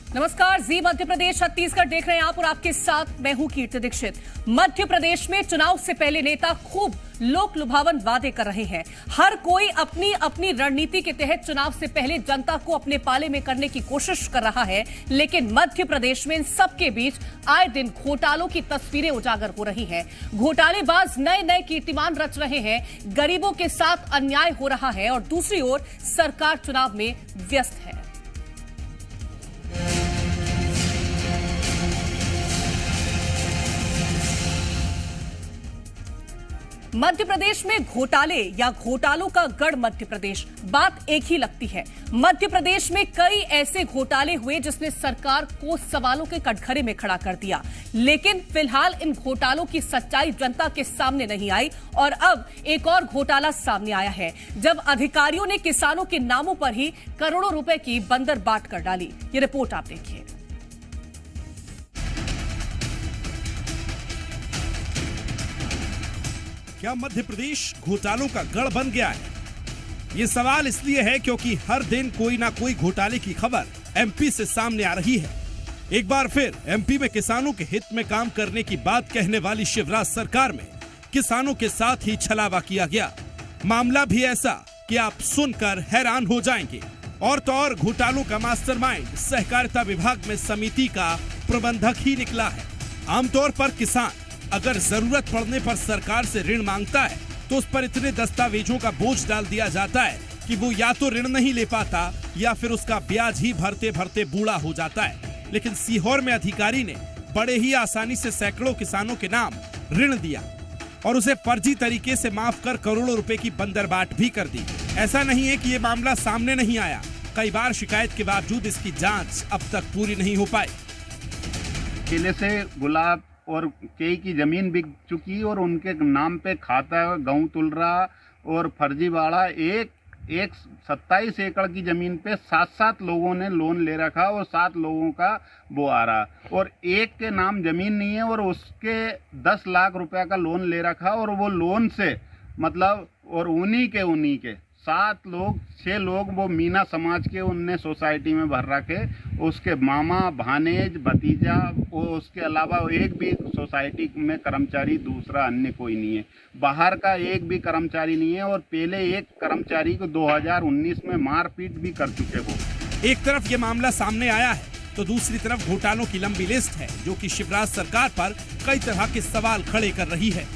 नमस्कार, जी मध्य प्रदेश छत्तीसगढ़ देख रहे हैं आप और आपके साथ मैं हूं कीर्ति दीक्षित। मध्य प्रदेश में चुनाव से पहले नेता खूब लोक लुभावन वादे कर रहे हैं। हर कोई अपनी अपनी रणनीति के तहत चुनाव से पहले जनता को अपने पाले में करने की कोशिश कर रहा है, लेकिन मध्य प्रदेश में इन सबके बीच आए दिन घोटालों की तस्वीरें उजागर हो रही हैं। घोटालेबाज नए नए कीर्तिमान रच रहे हैं, गरीबों के साथ अन्याय हो रहा है और दूसरी ओर सरकार चुनाव में व्यस्त है। मध्य प्रदेश में घोटाले या घोटालों का गढ़ मध्य प्रदेश, बात एक ही लगती है। मध्य प्रदेश में कई ऐसे घोटाले हुए जिसने सरकार को सवालों के कटघरे में खड़ा कर दिया, लेकिन फिलहाल इन घोटालों की सच्चाई जनता के सामने नहीं आई और अब एक और घोटाला सामने आया है, जब अधिकारियों ने किसानों के नामों पर ही करोड़ों रुपए की बंदर बाट कर डाली। ये रिपोर्ट आप देखिए। क्या मध्य प्रदेश घोटालों का गढ़ बन गया है? ये सवाल इसलिए है क्योंकि हर दिन कोई ना कोई घोटाले की खबर एमपी से सामने आ रही है। एक बार फिर एमपी में किसानों के हित में काम करने की बात कहने वाली शिवराज सरकार में किसानों के साथ ही छलावा किया गया। मामला भी ऐसा कि आप सुनकर हैरान हो जाएंगे। और तो और घोटालों का मास्टरमाइंड सहकारिता विभाग में समिति का प्रबंधक ही निकला है। आमतौर पर किसान अगर जरूरत पड़ने पर सरकार से ऋण मांगता है तो उस पर इतने दस्तावेजों का बोझ डाल दिया जाता है कि वो या तो ऋण नहीं ले पाता या फिर उसका ब्याज ही भरते भरते बूढ़ा हो जाता है। लेकिन सीहोर में अधिकारी ने बड़े ही आसानी से सैकड़ों किसानों के नाम ऋण दिया और उसे फर्जी तरीके से माफ कर करोड़ों रुपए की बंदरबाट भी कर दी। ऐसा नहीं है कि ये मामला सामने नहीं आया, कई बार शिकायत के बावजूद इसकी जाँच अब तक पूरी नहीं हो पाई। केले से गुलाब और कई की जमीन बिक चुकी और उनके नाम पे खाता गेहूं तुल रहा और फर्जीवाड़ा एक 27 एकड़ की जमीन पे 7 लोगों ने लोन ले रखा और 7 लोगों का वो आ रहा और एक के नाम जमीन नहीं है और उसके 10 लाख रुपया का लोन ले रखा और वो लोन से मतलब और उन्हीं के 6 लोग वो मीना समाज के उनने सोसाइटी में भर रखे, उसके मामा भानेज भतीजा और उसके अलावा एक भी सोसाइटी में कर्मचारी दूसरा अन्य कोई नहीं है, बाहर का एक भी कर्मचारी नहीं है और पहले एक कर्मचारी को 2019 में मारपीट भी कर चुके वो। एक तरफ ये मामला सामने आया है तो दूसरी तरफ घोटालों की लंबी लिस्ट है जो कि शिवराज सरकार पर कई तरह के सवाल खड़े कर रही है।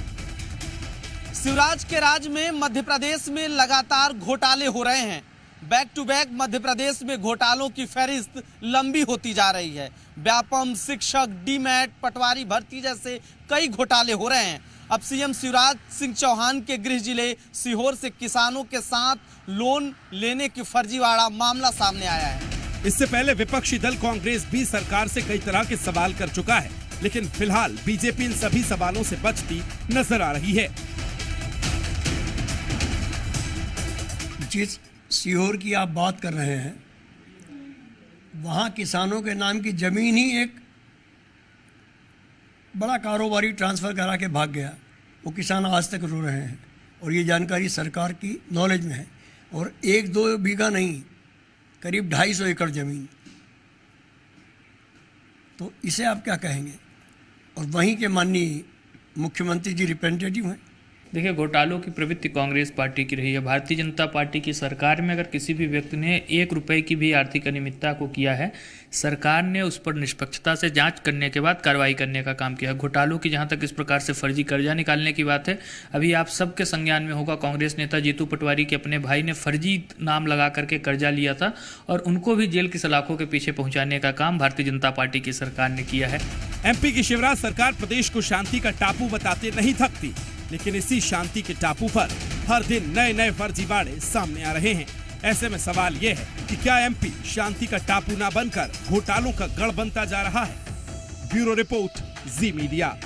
शिवराज के राज में मध्य प्रदेश में लगातार घोटाले हो रहे हैं। Back to back Madhya Pradesh में घोटालों की फहरिस्त लंबी होती जा रही है। व्यापम, शिक्षक, डीमैट, पटवारी भर्ती जैसे कई घोटाले हो रहे हैं। अब सीएम शिवराज सिंह चौहान के गृह जिले सीहोर से किसानों के साथ लोन लेने की फर्जीवाड़ा मामला सामने आया है। इससे पहले विपक्षी दल कांग्रेस भी सरकार से कई तरह के सवाल कर चुका है, लेकिन फिलहाल बीजेपी इन सभी सवालों से बचती नजर आ रही है। जिस सीहोर की आप बात कर रहे हैं, वहाँ किसानों के नाम की जमीन ही एक बड़ा कारोबारी ट्रांसफ़र करा के भाग गया। वो किसान आज तक रो रहे हैं और ये जानकारी सरकार की नॉलेज में है। और 1-2 बीघा नहीं, करीब 250 एकड़ ज़मीन, तो इसे आप क्या कहेंगे? और वहीं के माननीय मुख्यमंत्री जी रिप्रेजेंटेटिव हैं। देखिए, घोटालों की प्रवृत्ति कांग्रेस पार्टी की रही है। भारतीय जनता पार्टी की सरकार में अगर किसी भी व्यक्ति ने 1 रुपए की भी आर्थिक अनियमितता को किया है, सरकार ने उस पर निष्पक्षता से जांच करने के बाद कार्रवाई करने का काम किया है। घोटालों की जहां तक इस प्रकार से फर्जी कर्जा निकालने की बात है, अभी आप सबके संज्ञान में होगा, कांग्रेस नेता जीतू पटवारी के अपने भाई ने फर्जी नाम लगा करके कर्जा लिया था और उनको भी जेल की सलाखों के पीछे पहुंचाने का काम भारतीय जनता पार्टी की सरकार ने किया है। एमपी की शिवराज सरकार प्रदेश को शांति का टापू बताते नहीं थकती, लेकिन इसी शांति के टापू पर हर दिन नए नए फर्जीवाड़े सामने आ रहे हैं। ऐसे में सवाल यह है कि क्या एमपी शांति का टापू ना बनकर घोटालों का गढ़ बनता जा रहा है? ब्यूरो रिपोर्ट, जी मीडिया।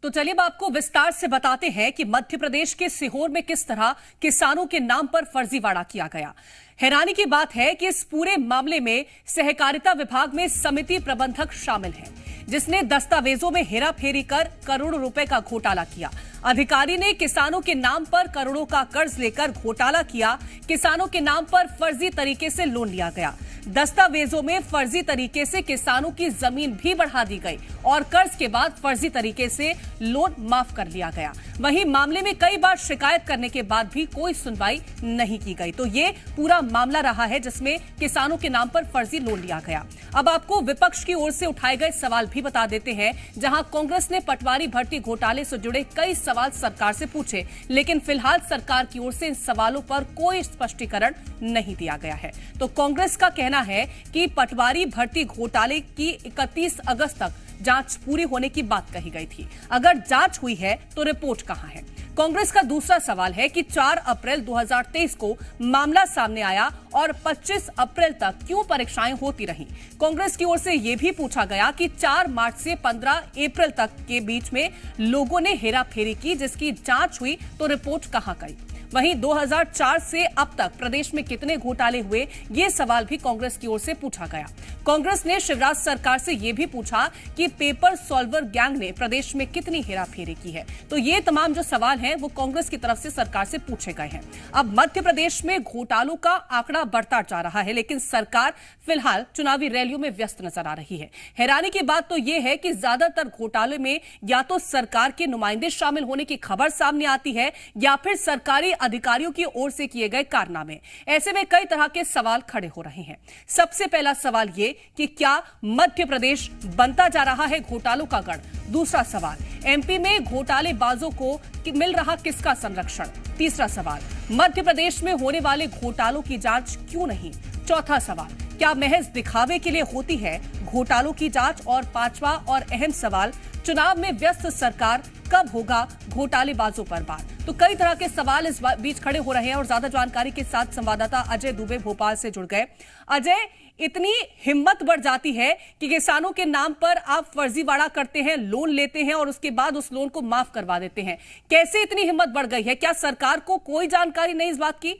तो चलिए अब आपको विस्तार से बताते हैं कि मध्य प्रदेश के सीहोर में किस तरह किसानों के नाम पर फर्जीवाड़ा किया गया। हैरानी की बात है कि इस पूरे मामले में सहकारिता विभाग में समिति प्रबंधक शामिल है, जिसने दस्तावेजों में हेराफेरी कर करोड़ों रुपए का घोटाला किया। अधिकारी ने किसानों के नाम पर करोड़ों का कर्ज लेकर घोटाला किया। किसानों के नाम पर फर्जी तरीके से लोन लिया गया। दस्तावेजों में फर्जी तरीके से किसानों की जमीन भी बढ़ा दी गई और कर्ज के बाद फर्जी तरीके से लोन माफ कर लिया गया। वहीं मामले में कई बार शिकायत करने के बाद भी कोई सुनवाई नहीं की गई। तो ये पूरा मामला रहा है जिसमें किसानों के नाम पर फर्जी लोन लिया गया। अब आपको विपक्ष की ओर से उठाए गए सवाल भी बता देते हैं, जहां कांग्रेस ने पटवारी भर्ती घोटाले से जुड़े कई सवाल सरकार से पूछे, लेकिन फिलहाल सरकार की ओर से इन सवालों पर कोई स्पष्टीकरण नहीं दिया गया है। तो कांग्रेस का कहना है कि पटवारी भर्ती घोटाले की 31 अगस्त तक जांच पूरी होने की बात कही गई थी। अगर जांच हुई है तो रिपोर्ट कहां है? कांग्रेस का दूसरा सवाल है कि 4 अप्रैल 2023 को मामला सामने आया और 25 अप्रैल तक क्यों परीक्षाएं होती रहीं? कांग्रेस की ओर से यह भी पूछा गया कि 4 मार्च से 15 अप्रैल तक के बीच में लोगों ने हेराफेरी की, जिसकी जांच हुई तो रिपोर्ट कहां गई? वहीं 2004 से अब तक प्रदेश में कितने घोटाले हुए, ये सवाल भी कांग्रेस की ओर से पूछा गया। कांग्रेस ने शिवराज सरकार से यह भी पूछा कि पेपर सॉल्वर गैंग ने प्रदेश में कितनी हेराफेरी की है। तो ये तमाम जो सवाल हैं वो कांग्रेस की तरफ से सरकार से पूछे गए हैं। अब मध्य प्रदेश में घोटालों का आंकड़ा बढ़ता जा रहा है, लेकिन सरकार फिलहाल चुनावी रैलियों में व्यस्त नजर आ रही है। हैरानी की बात तो यह है कि ज्यादातर घोटाले में या तो सरकार के नुमाइंदे शामिल होने की खबर सामने आती है या फिर सरकारी अधिकारियों की ओर से किए गए कारनामे। ऐसे में कई तरह के सवाल खड़े हो रहे हैं। सबसे पहला सवाल ये कि क्या मध्य प्रदेश बनता जा रहा है घोटालों का गढ़? दूसरा सवाल, एमपी में घोटालेबाजों को मिल रहा किसका संरक्षण? तीसरा सवाल, मध्य प्रदेश में होने वाले घोटालों की जांच क्यों नहीं? चौथा सवाल, क्या महज दिखावे के लिए होती है घोटालों की जांच? और पांचवा और अहम सवाल, चुनाव में व्यस्त सरकार कब होगा घोटालेबाजों पर बात? तो कई तरह के सवाल इस बीच खड़े हो रहे हैं और ज्यादा जानकारी के साथ संवाददाता अजय दुबे भोपाल से जुड़ गए। अजय, इतनी हिम्मत बढ़ जाती है कि किसानों के नाम पर आप फर्जीवाड़ा करते हैं, लोन लेते हैं और उसके बाद उस लोन को माफ करवा देते हैं। कैसे इतनी हिम्मत बढ़ गई है? क्या सरकार को कोई जानकारी नहीं इस बात की?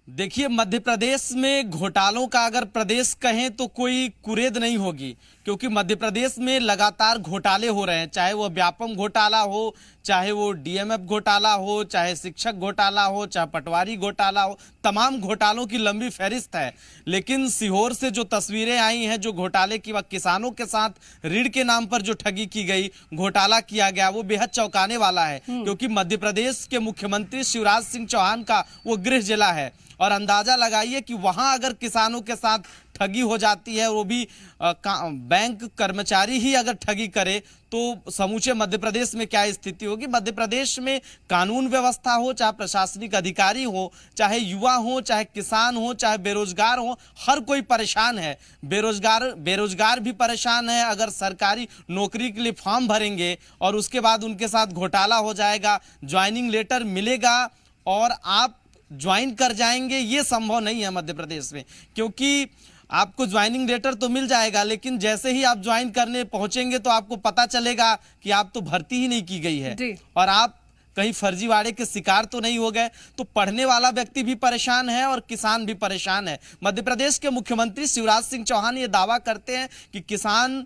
देखिए, मध्य प्रदेश में घोटालों का अगर प्रदेश कहें तो कोई कुरेद नहीं होगी, क्योंकि मध्य प्रदेश में लगातार घोटाले हो रहे हैं। चाहे वो व्यापम घोटाला हो, चाहे वो डीएमएफ घोटाला हो, चाहे शिक्षक घोटाला हो, चाहे पटवारी घोटाला हो, तमाम घोटालों की लंबी फहरिस्त है। लेकिन सीहोर से जो तस्वीरें आई हैं, जो घोटाले की, किसानों के साथ ऋण के नाम पर जो ठगी की गई, घोटाला किया गया, वो बेहद चौंकाने वाला है। क्योंकि मध्य प्रदेश के मुख्यमंत्री शिवराज सिंह चौहान का वो गृह जिला है और अंदाजा लगाइए कि वहां अगर किसानों के साथ ठगी हो जाती है, वो भी बैंक कर्मचारी ही अगर ठगी करे, तो समूचे मध्य प्रदेश में क्या स्थिति होगी। मध्य प्रदेश में कानून व्यवस्था हो, चाहे प्रशासनिक अधिकारी हो, चाहे युवा हो, चाहे किसान हो, चाहे बेरोजगार हो, हर कोई परेशान है। बेरोजगार भी परेशान है। अगर सरकारी नौकरी के लिए फॉर्म भरेंगे और उसके बाद उनके साथ घोटाला हो जाएगा, ज्वाइनिंग लेटर मिलेगा और आप ज्वाइन कर जाएंगे, ये संभव नहीं है मध्य प्रदेश में। क्योंकि आपको ज्वाइनिंग लेटर तो मिल जाएगा, लेकिन जैसे ही आप ज्वाइन करने पहुंचेंगे तो आपको पता चलेगा कि आप तो भर्ती ही नहीं की गई है और आप कहीं फर्जीवाड़े के शिकार तो नहीं हो गए। तो पढ़ने वाला व्यक्ति भी परेशान है और किसान भी परेशान है। मध्य प्रदेश के मुख्यमंत्री शिवराज सिंह चौहान ये दावा करते हैं कि किसान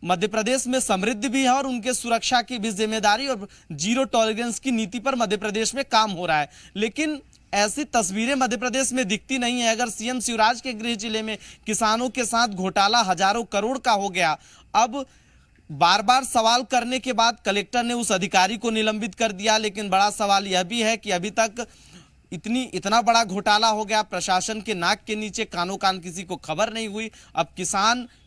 मध्य प्रदेश में समृद्ध भी है और उनके सुरक्षा की भी जिम्मेदारी और जीरो टॉलरेंस की नीति पर मध्य प्रदेश में काम हो रहा है। लेकिन ऐसी तस्वीरें मध्य प्रदेश में दिखती नहीं है। अगर सीएम शिवराज के गृह जिले में किसानों के साथ घोटाला हजारों करोड़ का हो गया, अब बार बार सवाल करने के बाद कलेक्टर ने उस अधिकारी को निलंबित कर दिया। लेकिन बड़ा सवाल यह भी है कि अभी तक इतना बड़ा घोटाला हो गया, प्रशासन के नाक के नीचे कानो कान किसी को खबर नहीं हुई। अब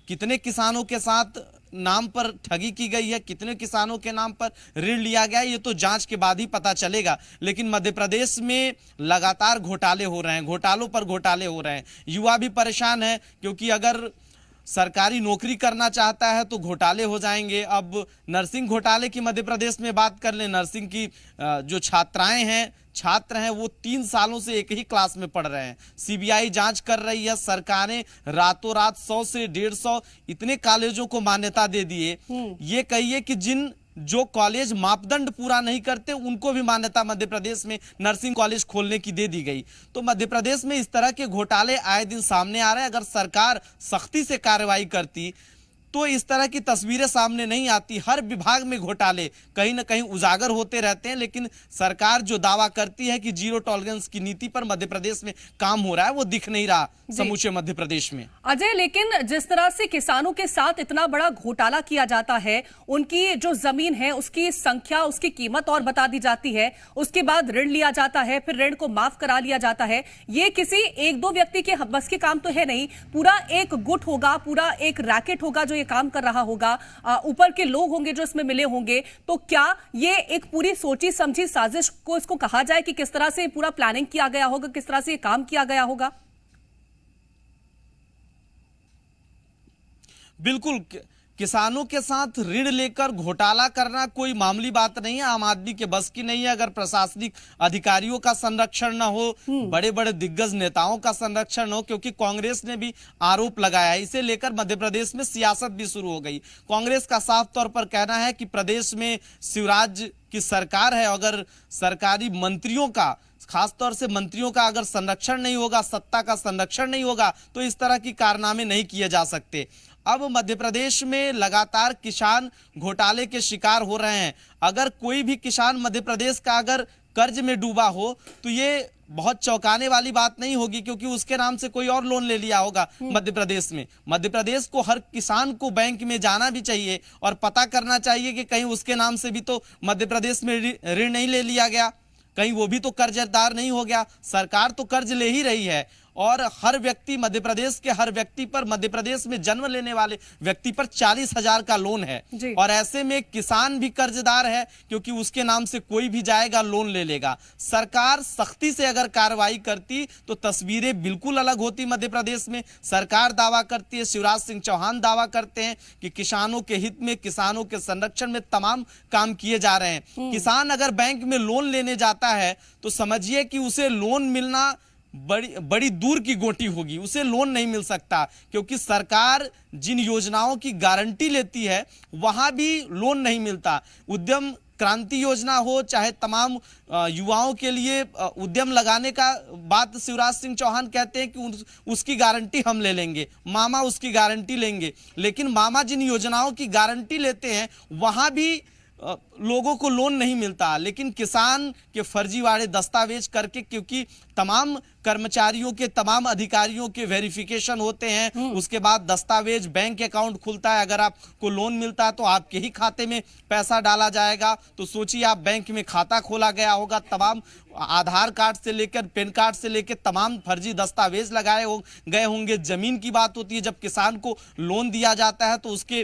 कितने किसानों के साथ नाम पर ठगी की गई है, कितने किसानों के नाम पर ऋण लिया गया है, ये तो जांच के बाद ही पता चलेगा। लेकिन मध्य प्रदेश में लगातार घोटाले हो रहे हैं, घोटालों पर घोटाले हो रहे हैं। युवा भी परेशान है, क्योंकि अगर सरकारी नौकरी करना चाहता है तो घोटाले हो जाएंगे। अब नर्सिंग घोटाले की मध्य प्रदेश में बात कर लें, नर्सिंग की जो छात्र हैं वो 3 सालों से एक ही क्लास में पढ़ रहे हैं। सीबीआई जांच कर रही है। सरकारें रातों रात 100 से 150 इतने कॉलेजों को मान्यता दे दिए। ये कहिए कि जिन जो कॉलेज मापदंड पूरा नहीं करते उनको भी मान्यता मध्य प्रदेश में नर्सिंग कॉलेज खोलने की दे दी गई। तो मध्य प्रदेश में इस तरह के घोटाले आए दिन सामने आ रहे हैं। अगर सरकार सख्ती से कार्रवाई करती तो इस तरह की तस्वीरें सामने नहीं आती। हर विभाग में घोटाले कहीं ना कहीं उजागर होते रहते हैं, लेकिन सरकार जो दावा करती है कि जीरो टॉलरेंस की नीति पर मध्य प्रदेश में काम हो रहा है वो दिख नहीं रहा समूचे मध्य प्रदेश में। अजय, लेकिन जिस तरह से किसानों के साथ इतना बड़ा घोटाला किया जाता है, उनकी जो जमीन है उसकी संख्या, उसकी कीमत और बता दी जाती है, उसके बाद ऋण लिया जाता है, फिर ऋण को माफ करा लिया जाता है। ये किसी एक दो व्यक्ति के बस के काम तो है नहीं, पूरा एक गुट होगा, पूरा एक रैकेट होगा जो काम कर रहा होगा, ऊपर के लोग होंगे जो इसमें मिले होंगे। तो क्या ये एक पूरी सोची समझी साजिश को इसको कहा जाए कि किस तरह से पूरा प्लानिंग किया गया होगा, किस तरह से ये काम किया गया होगा? बिल्कुल, किसानों के साथ ऋण लेकर घोटाला करना कोई मामूली बात नहीं है, आम आदमी के बस की नहीं है। अगर प्रशासनिक अधिकारियों का संरक्षण न हो, बड़े बड़े दिग्गज नेताओं का संरक्षण न हो, क्योंकि कांग्रेस ने भी आरोप लगाया है, इसे लेकर मध्य प्रदेश में सियासत भी शुरू हो गई। कांग्रेस का साफ तौर पर कहना है कि प्रदेश में शिवराज की सरकार है, अगर सरकारी मंत्रियों का, खासतौर से मंत्रियों का अगर संरक्षण नहीं होगा, सत्ता का संरक्षण नहीं होगा, तो इस तरह की कारनामे नहीं किए जा सकते। अब मध्य प्रदेश में लगातार किसान घोटाले के शिकार हो रहे हैं। अगर कोई भी किसान मध्य प्रदेश का अगर कर्ज में डूबा हो तो ये बहुत चौंकाने वाली बात नहीं होगी, क्योंकि उसके नाम से कोई और लोन ले लिया होगा मध्य प्रदेश में। मध्य प्रदेश को, हर किसान को बैंक में जाना भी चाहिए और पता करना चाहिए कि कहीं उसके नाम से भी तो मध्य प्रदेश में ऋण नहीं ले लिया गया, कहीं वो भी तो कर्जदार नहीं हो गया। सरकार तो कर्ज ले ही रही है और हर व्यक्ति, मध्य प्रदेश के हर व्यक्ति पर, मध्य प्रदेश में जन्म लेने वाले व्यक्ति पर 40,000 का लोन है। और ऐसे में किसान भी कर्जदार है, क्योंकि उसके नाम से कोई भी जाएगा लोन ले लेगा। सरकार सख्ती से अगर कार्रवाई करती तो तस्वीरें बिल्कुल अलग होती मध्य प्रदेश में। सरकार दावा करती है, शिवराज सिंह चौहान दावा करते हैं कि किसानों के हित में, किसानों के संरक्षण में तमाम काम किए जा रहे हैं। किसान अगर बैंक में लोन लेने जाता है तो समझिए कि उसे लोन मिलना बड़ी दूर की गोटी होगी, उसे लोन नहीं मिल सकता, क्योंकि सरकार जिन योजनाओं की गारंटी लेती है वहां भी लोन नहीं मिलता। उद्यम क्रांति योजना हो, चाहे तमाम युवाओं के लिए उद्यम लगाने का बात शिवराज सिंह चौहान कहते हैं कि उसकी गारंटी हम ले लेंगे, मामा उसकी गारंटी लेंगे, लेकिन मामा जिन योजनाओं की गारंटी लेते हैं वहां भी लोगों को लोन नहीं मिलता। लेकिन किसान के फर्जीवाड़े दस्तावेज करके, क्योंकि तमाम कर्मचारियों के, तमाम अधिकारियों के वेरिफिकेशन होते हैं, उसके बाद दस्तावेज, बैंक अकाउंट खुलता है, अगर आपको लोन मिलता है तो आपके ही खाते में पैसा डाला जाएगा। तो सोचिए, आप बैंक में खाता खोला गया होगा, तमाम आधार कार्ड से लेकर पैन कार्ड से लेकर तमाम फर्जी दस्तावेज लगाए गए होंगे। जमीन की बात होती है, जब किसान को लोन दिया जाता है तो उसके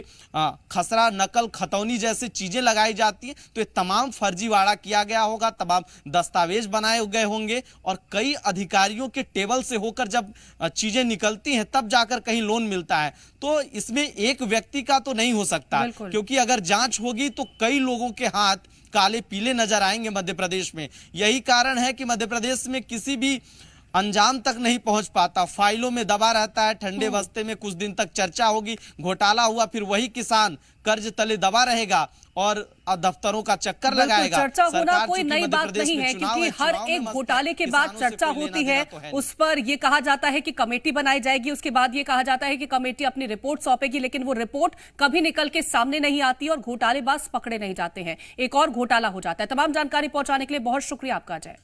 खसरा, नकल, खतौनी जैसे चीजें लगाई जाती है, तो ये तमाम फर्जीवाड़ा किया गया होगा, तमाम दस्तावेज बनाए गए होंगे और कई अधिकारियों के टेबल से होकर जब चीजें निकलती हैं तब जाकर कहीं लोन मिलता है। तो इसमें एक व्यक्ति का तो नहीं हो सकता, क्योंकि अगर जांच होगी तो कई लोगों के हाथ काले पीले नजर आएंगे मध्य प्रदेश में। यही कारण है कि मध्य प्रदेश में किसी भी अंजाम तक नहीं पहुंच पाता, फाइलों में दबा रहता है। ठंडे बस्ते में कुछ दिन तक चर्चा होगी, घोटाला हुआ, फिर वही किसान कर्ज तले दबा रहेगा और दफ्तरों का चक्कर लगाएगा। चर्चा होना कोई नई बात नहीं है, क्योंकि हर एक घोटाले के बाद चर्चा होती है, उस पर यह कहा जाता है कि कमेटी बनाई जाएगी, उसके बाद यह कहा जाता है कि कमेटी अपनी रिपोर्ट सौंपेगी, लेकिन वो रिपोर्ट कभी निकल के सामने नहीं आती और घोटालेबाज पकड़े नहीं जाते हैं, एक और घोटाला हो जाता है। तमाम जानकारी पहुंचाने के लिए बहुत शुक्रिया आपका अजय।